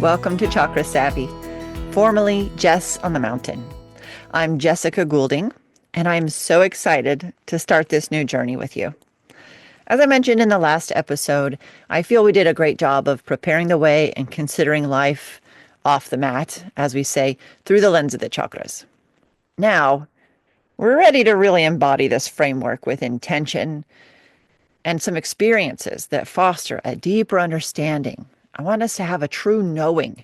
Welcome to Chakra Savvy, formerly Jess on the Mountain. I'm Jessica Goulding, and I'm so excited to start this new journey with you. As I mentioned in the last episode, I feel we did a great job of preparing the way and considering life off the mat, as we say, through the lens of the chakras. Now, we're ready to really embody this framework with intention and some experiences that foster a deeper understanding. I want us to have a true knowing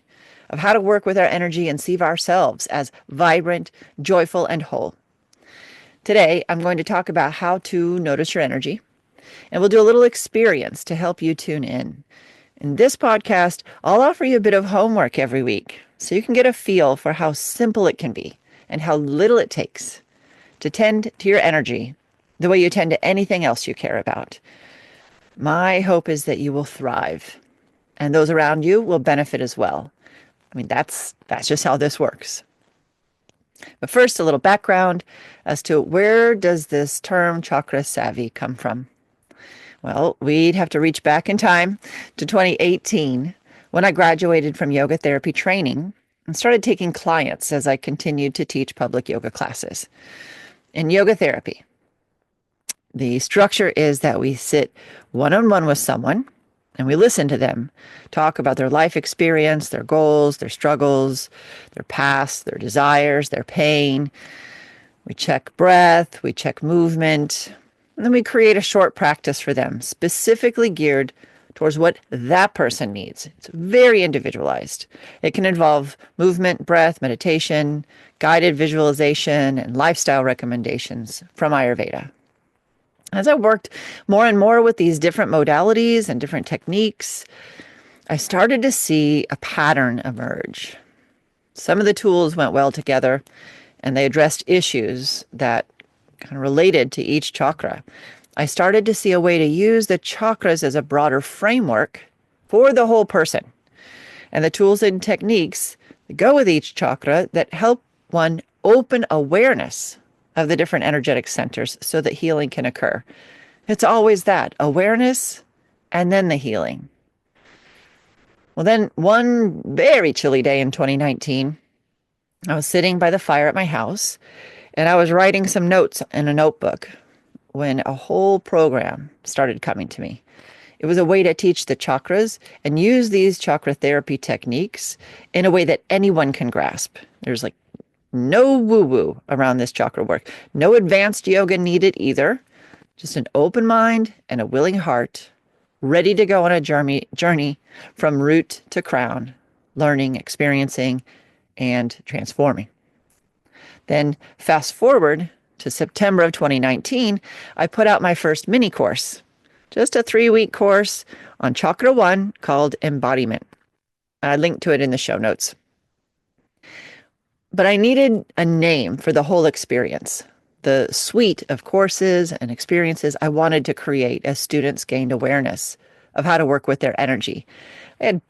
of how to work with our energy and see ourselves as vibrant, joyful, and whole. Today, I'm going to talk about how to notice your energy, and we'll do a little experience to help you tune in. In this podcast, I'll offer you a bit of homework every week so you can get a feel for how simple it can be and how little it takes to tend to your energy the way you tend to anything else you care about. My hope is that you will thrive, and those around you will benefit as well. I mean, that's just how this works. But first, a little background as to where does this term chakra savvy come from? Well, we'd have to reach back in time to 2018 when I graduated from yoga therapy training and started taking clients as I continued to teach public yoga classes. In yoga therapy, the structure is that we sit one-on-one with someone and we listen to them talk about their life experience, their goals, their struggles, their past, their desires, their pain. We check breath, we check movement, and then we create a short practice for them, specifically geared towards what that person needs. It's very individualized. It can involve movement, breath, meditation, guided visualization, and lifestyle recommendations from Ayurveda. As I worked more and more with these different modalities and different techniques, I started to see a pattern emerge. Some of the tools went well together, and they addressed issues that kind of related to each chakra. I started to see a way to use the chakras as a broader framework for the whole person, and the tools and techniques that go with each chakra that help one open awareness of the different energetic centers so that healing can occur. It's always that awareness and then the healing. Well, then one very chilly day in 2019, I was sitting by the fire at my house and I was writing some notes in a notebook when a whole program started coming to me. It was a way to teach the chakras and use these chakra therapy techniques in a way that anyone can grasp. There's like no woo-woo around this chakra work. No advanced yoga needed either. Just an open mind and a willing heart, ready to go on a journey from root to crown, learning, experiencing, and transforming. Then fast forward to September of 2019, I put out my first mini course, just a 3-week course on Chakra 1 called Embodiment. I linked to it in the show notes. But I needed a name for the whole experience, the suite of courses and experiences I wanted to create as students gained awareness of how to work with their energy. I had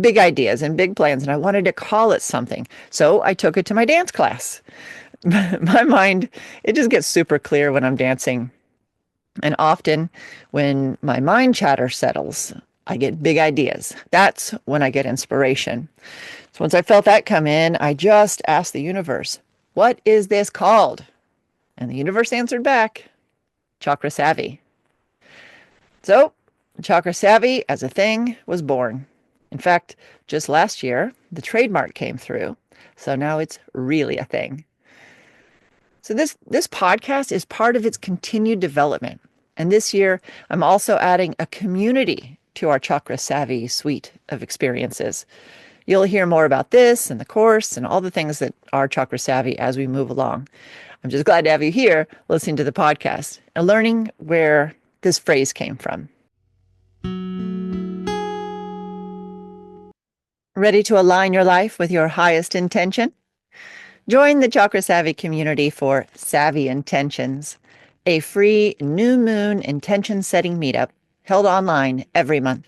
big ideas and big plans, and I wanted to call it something. So I took it to my dance class. My mind, it just gets super clear when I'm dancing. And often when my mind chatter settles, I get big ideas. That's when I get inspiration. So once I felt that come in, I just asked the universe, what is this called? And the universe answered back, Chakra Savvy. So Chakra Savvy as a thing was born. In fact, just last year, the trademark came through. So now it's really a thing. So this podcast is part of its continued development. And this year, I'm also adding a community to our Chakra Savvy suite of experiences. You'll hear more about this and the course and all the things that are Chakra Savvy as we move along. I'm just glad to have you here listening to the podcast and learning where this phrase came from. Ready to align your life with your highest intention? Join the Chakra Savvy community for Savvy Intentions, a free new moon intention setting meetup held online every month.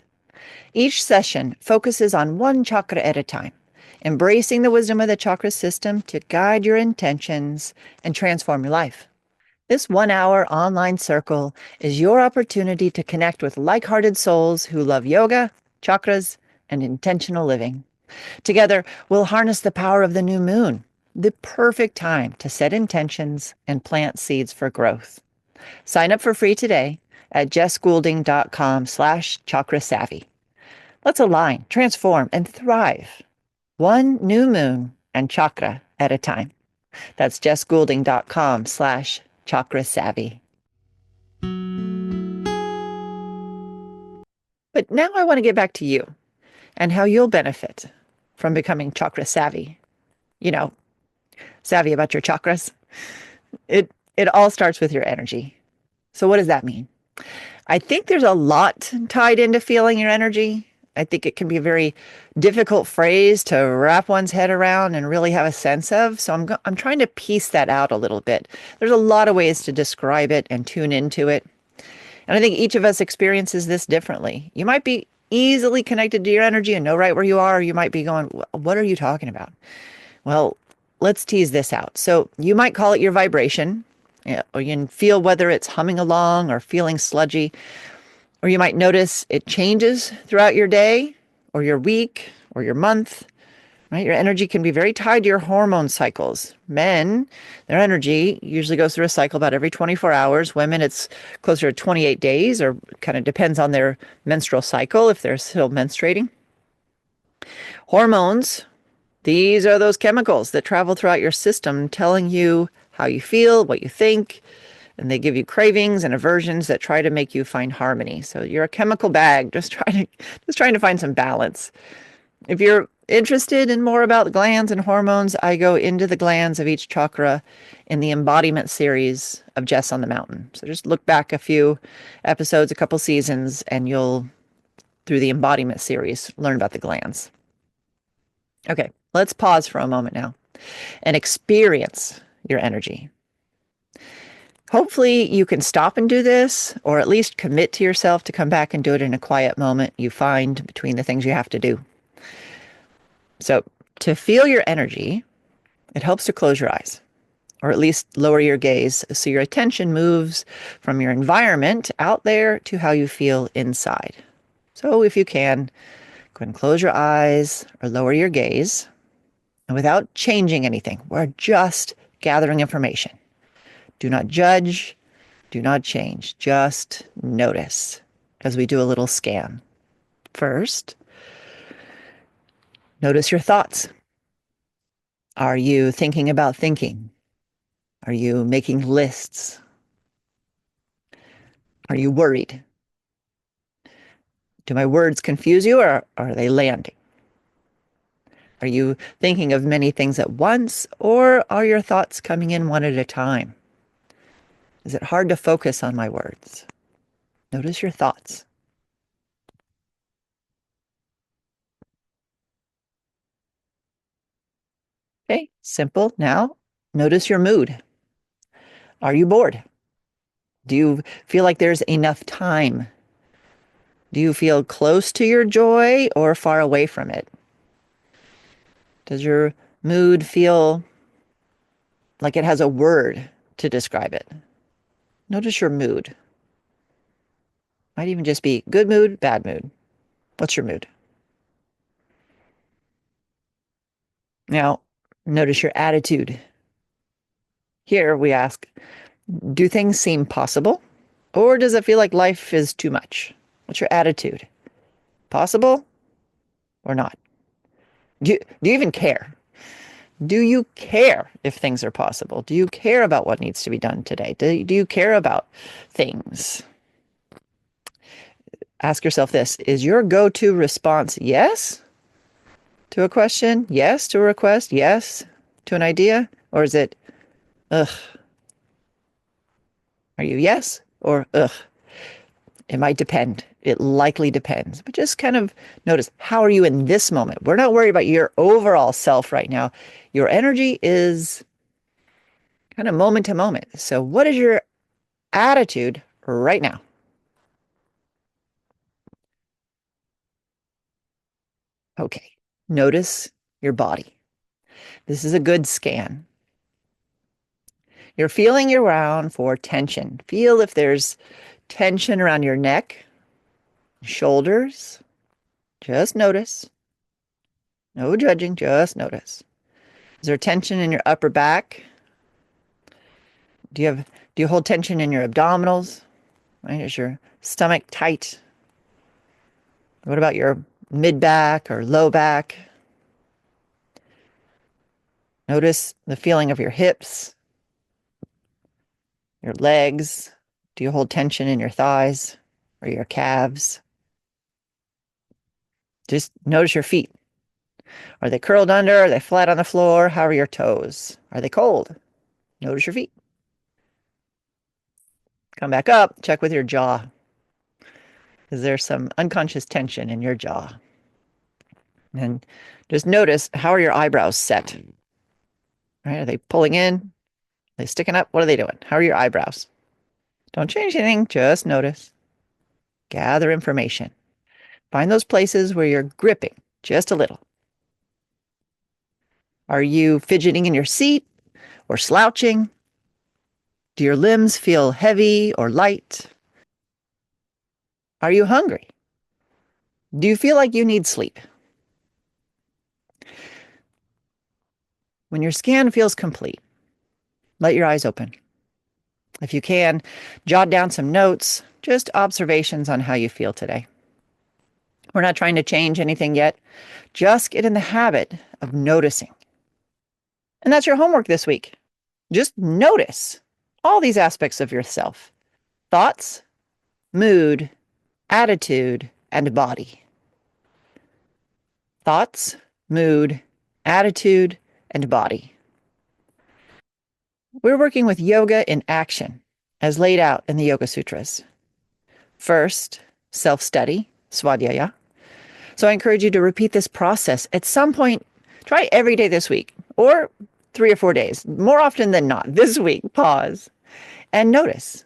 Each session focuses on one chakra at a time, embracing the wisdom of the chakra system to guide your intentions and transform your life. This 1-hour online circle is your opportunity to connect with like-hearted souls who love yoga, chakras, and intentional living. Together, we'll harness the power of the new moon, the perfect time to set intentions and plant seeds for growth. Sign up for free today at jessgoulding.com/chakra savvy. Let's align, transform, and thrive. One new moon and chakra at a time. That's jessgoulding.com/chakra savvy. But now I want to get back to you and how you'll benefit from becoming chakra savvy. You know, savvy about your chakras. It all starts with your energy. So what does that mean? I think there's a lot tied into feeling your energy. I think it can be a very difficult phrase to wrap one's head around and really have a sense of. So I'm trying to piece that out a little bit. There's a lot of ways to describe it and tune into it. And I think each of us experiences this differently. You might be easily connected to your energy and know right where you are. Or you might be going, what are you talking about? Well, let's tease this out. So you might call it your vibration, or you can feel whether it's humming along or feeling sludgy. Or you might notice it changes throughout your day or your week or your month, right? Your energy can be very tied to your hormone cycles. Men, their energy usually goes through a cycle about every 24 hours. Women, it's closer to 28 days, or kind of depends on their menstrual cycle if they're still menstruating. Hormones, these are those chemicals that travel throughout your system telling you how you feel, what you think, and they give you cravings and aversions that try to make you find harmony. So you're a chemical bag, just trying to find some balance. If you're interested in more about the glands and hormones, I go into the glands of each chakra in the embodiment series of Jess on the Mountain. So just look back a few episodes, a couple seasons, and you'll, through the embodiment series, learn about the glands. Okay, let's pause for a moment now and experience your energy. Hopefully you can stop and do this, or at least commit to yourself to come back and do it in a quiet moment you find between the things you have to do. So to feel your energy, it helps to close your eyes, or at least lower your gaze so your attention moves from your environment out there to how you feel inside. So if you can, go ahead and close your eyes or lower your gaze. And without changing anything, we're just gathering information. Do not judge, do not change, just notice as we do a little scan. First, notice your thoughts. Are you thinking about thinking? Are you making lists? Are you worried? Do my words confuse you, or are they landing? Are you thinking of many things at once, or are your thoughts coming in one at a time? Is it hard to focus on my words? Notice your thoughts. Okay, simple. Now, notice your mood. Are you bored? Do you feel like there's enough time? Do you feel close to your joy or far away from it? Does your mood feel like it has a word to describe it? Notice your mood. Might even just be good mood, bad mood. What's your mood? Now, notice your attitude. Here we ask, do things seem possible? Or does it feel like life is too much? What's your attitude? Possible or not? Do you even care? Do you care if things are possible? Do you care about what needs to be done today? Do you care about things? Ask yourself this. Is your go-to response yes to a question? Yes to a request? Yes to an idea? Or is it, ugh? Are you yes or ugh? It might depend. It likely depends. But just kind of notice, how are you in this moment? We're not worried about your overall self right now. Your energy is kind of moment to moment. So what is your attitude right now? Okay. Notice your body. This is a good scan. You're feeling around for tension. Feel if there's tension around your neck, shoulders. Just notice. No judging, just notice. Is there tension in your upper back? Do you hold tension in your abdominals? Right? Is your stomach tight? What about your mid back or low back? Notice the feeling of your hips, your legs. Do you hold tension in your thighs or your calves? Just notice your feet. Are they curled under? Are they flat on the floor? How are your toes? Are they cold? Notice your feet. Come back up, check with your jaw. Is there some unconscious tension in your jaw? And just notice, how are your eyebrows set? Right? Are they pulling in? Are they sticking up? What are they doing? How are your eyebrows? Don't change anything, just notice. Gather information. Find those places where you're gripping just a little. Are you fidgeting in your seat or slouching? Do your limbs feel heavy or light? Are you hungry? Do you feel like you need sleep? When your scan feels complete, let your eyes open. If you can, jot down some notes, just observations on how you feel today. We're not trying to change anything yet. Just get in the habit of noticing. And that's your homework this week. Just notice all these aspects of yourself: thoughts, mood, attitude, and body. Thoughts, mood, attitude, and body. We're working with yoga in action, as laid out in the Yoga Sutras. First, self-study, svadhyaya. So I encourage you to repeat this process at some point. Try every day this week, or 3 or 4 days. More often than not, this week, pause and notice.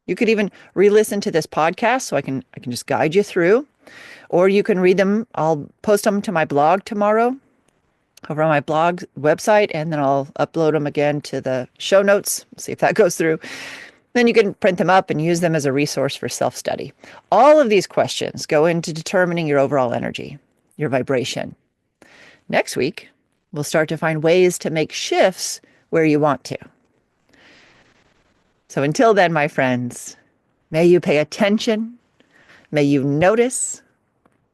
You could even re-listen to this podcast so I can just guide you through, or you can read them. I'll post them to my blog tomorrow over on my blog website, and then I'll upload them again to the show notes. See if that goes through. Then you can print them up and use them as a resource for self-study. All of these questions go into determining your overall energy, your vibration. Next week, we'll start to find ways to make shifts where you want to. So until then, my friends, may you pay attention. May you notice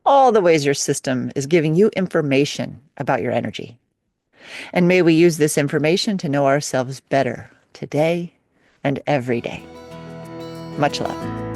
all the ways your system is giving you information about your energy. And may we use this information to know ourselves better today and every day. Much love.